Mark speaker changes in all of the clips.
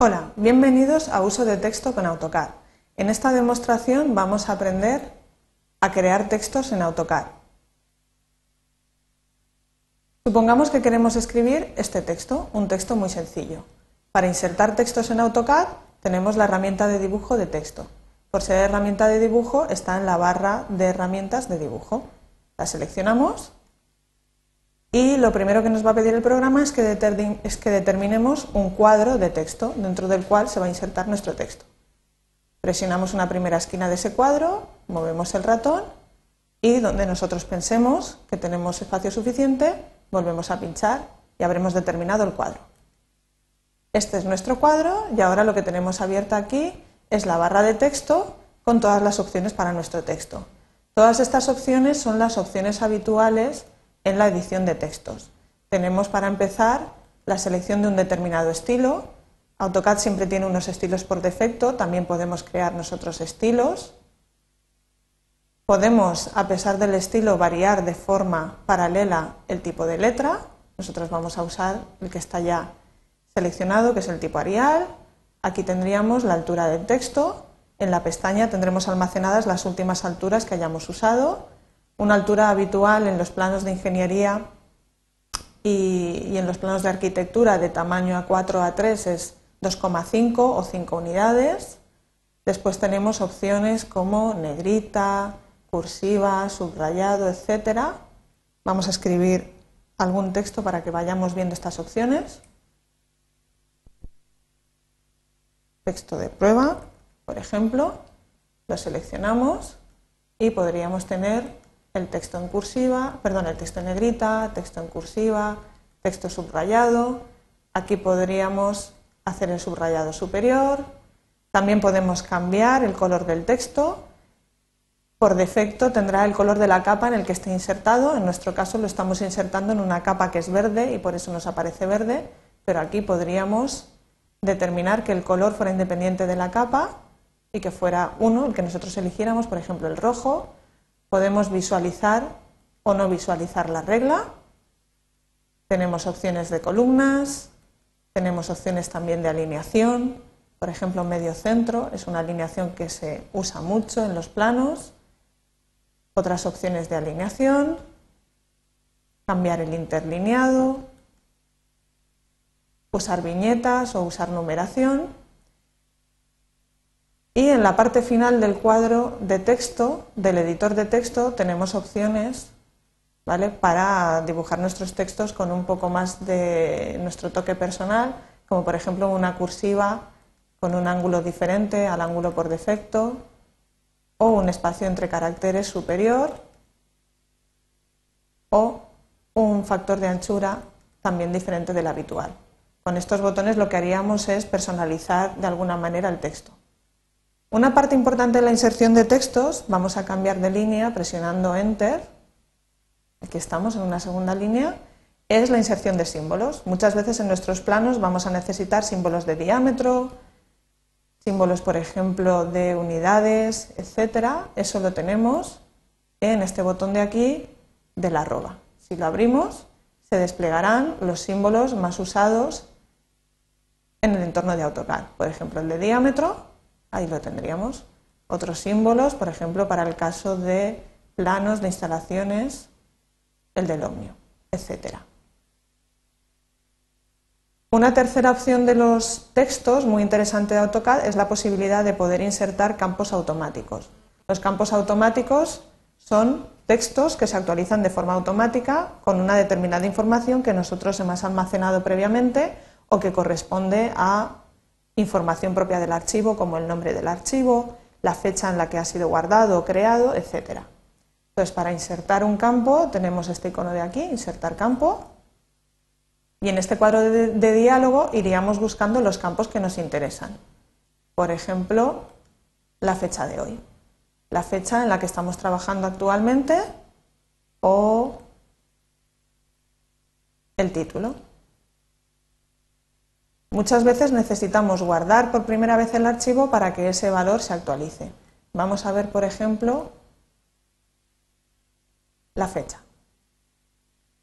Speaker 1: Hola, bienvenidos a Uso de Texto con AutoCAD. En esta demostración vamos a aprender a crear textos en AutoCAD. Supongamos que queremos escribir este texto, un texto muy sencillo. Para insertar textos en AutoCAD tenemos la herramienta de dibujo de texto. Por ser herramienta de dibujo está en la barra de herramientas de dibujo. La seleccionamos y lo primero que nos va a pedir el programa es que determinemos un cuadro de texto dentro del cual se va a insertar nuestro texto. Presionamos una primera esquina de ese cuadro, movemos el ratón y donde nosotros pensemos que tenemos espacio suficiente, volvemos a pinchar y habremos determinado el cuadro. Este es nuestro cuadro y ahora lo que tenemos abierta aquí es la barra de texto con todas las opciones para nuestro texto. Todas estas opciones son las opciones habituales en la edición de textos. Tenemos para empezar la selección de un determinado estilo. AutoCAD siempre tiene unos estilos por defecto, también podemos crear nosotros estilos. Podemos, a pesar del estilo, variar de forma paralela el tipo de letra. Nosotros vamos a usar el que está ya seleccionado, que es el tipo Arial. Aquí tendríamos la altura del texto. En la pestaña tendremos almacenadas las últimas alturas que hayamos usado. Una altura habitual en los planos de ingeniería y en los planos de arquitectura de tamaño A4 A3 es 2,5 o 5 unidades. Después tenemos opciones como negrita, cursiva, subrayado, etc. Vamos a escribir algún texto para que vayamos viendo estas opciones. Texto de prueba, por ejemplo, lo seleccionamos y podríamos tener el texto en cursiva, el texto en negrita, texto en cursiva, texto subrayado. Aquí podríamos hacer el subrayado superior. También podemos cambiar el color del texto. Por defecto tendrá el color de la capa en el que esté insertado. En nuestro caso lo estamos insertando en una capa que es verde y por eso nos aparece verde, pero aquí podríamos determinar que el color fuera independiente de la capa y que fuera uno, el que nosotros eligiéramos, por ejemplo el rojo. Podemos visualizar o no visualizar la regla. Tenemos opciones de columnas, tenemos opciones también de alineación. Por ejemplo, medio centro es una alineación que se usa mucho en los planos. Otras opciones de alineación, cambiar el interlineado, usar viñetas o usar numeración. Y en la parte final del cuadro de texto, del editor de texto, tenemos opciones, ¿vale?, para dibujar nuestros textos con un poco más de nuestro toque personal, como por ejemplo una cursiva con un ángulo diferente al ángulo por defecto, o un espacio entre caracteres superior, o un factor de anchura también diferente del habitual. Con estos botones lo que haríamos es personalizar de alguna manera el texto. Una parte importante de la inserción de textos, vamos a cambiar de línea presionando Enter, aquí estamos en una segunda línea, es la inserción de símbolos. Muchas veces en nuestros planos vamos a necesitar símbolos de diámetro, símbolos por ejemplo de unidades, etc. Eso lo tenemos en este botón de aquí del arroba. Si lo abrimos se desplegarán los símbolos más usados en el entorno de AutoCAD. Por ejemplo el de diámetro. Ahí lo tendríamos. Otros símbolos, por ejemplo, para el caso de planos de instalaciones, el del Omnio, etc. Una tercera opción de los textos, muy interesante de AutoCAD, es la posibilidad de poder insertar campos automáticos. Los campos automáticos son textos que se actualizan de forma automática con una determinada información que nosotros hemos almacenado previamente o que corresponde a información propia del archivo, como el nombre del archivo, la fecha en la que ha sido guardado o creado, etc. Entonces, para insertar un campo tenemos este icono de aquí, insertar campo, y en este cuadro de diálogo iríamos buscando los campos que nos interesan. Por ejemplo, la fecha de hoy, la fecha en la que estamos trabajando actualmente o el título. Muchas veces necesitamos guardar por primera vez el archivo para que ese valor se actualice. Vamos a ver, por ejemplo, la fecha.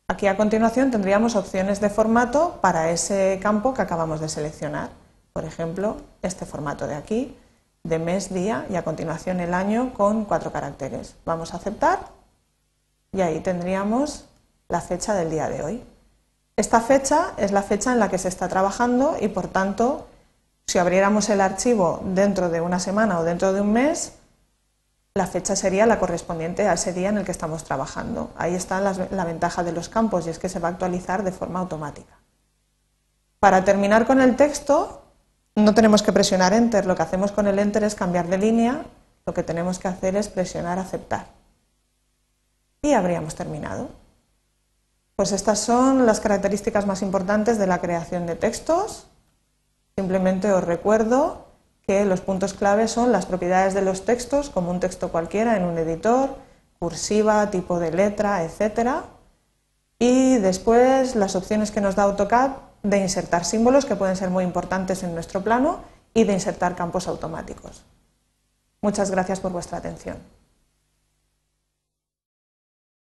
Speaker 1: Aquí a continuación tendríamos opciones de formato para ese campo que acabamos de seleccionar. Por ejemplo, este formato de aquí, de mes, día y a continuación el año con 4 caracteres. Vamos a aceptar y ahí tendríamos la fecha del día de hoy. Esta fecha es la fecha en la que se está trabajando y por tanto, si abriéramos el archivo dentro de una semana o dentro de un mes, la fecha sería la correspondiente a ese día en el que estamos trabajando. Ahí está la ventaja de los campos y es que se va a actualizar de forma automática. Para terminar con el texto, no tenemos que presionar Enter, lo que hacemos con el Enter es cambiar de línea, lo que tenemos que hacer es presionar Aceptar. Y habríamos terminado. Pues estas son las características más importantes de la creación de textos. Simplemente os recuerdo que los puntos clave son las propiedades de los textos, como un texto cualquiera en un editor, cursiva, tipo de letra, etc. Y después las opciones que nos da AutoCAD de insertar símbolos, que pueden ser muy importantes en nuestro plano, y de insertar campos automáticos. Muchas gracias por vuestra atención.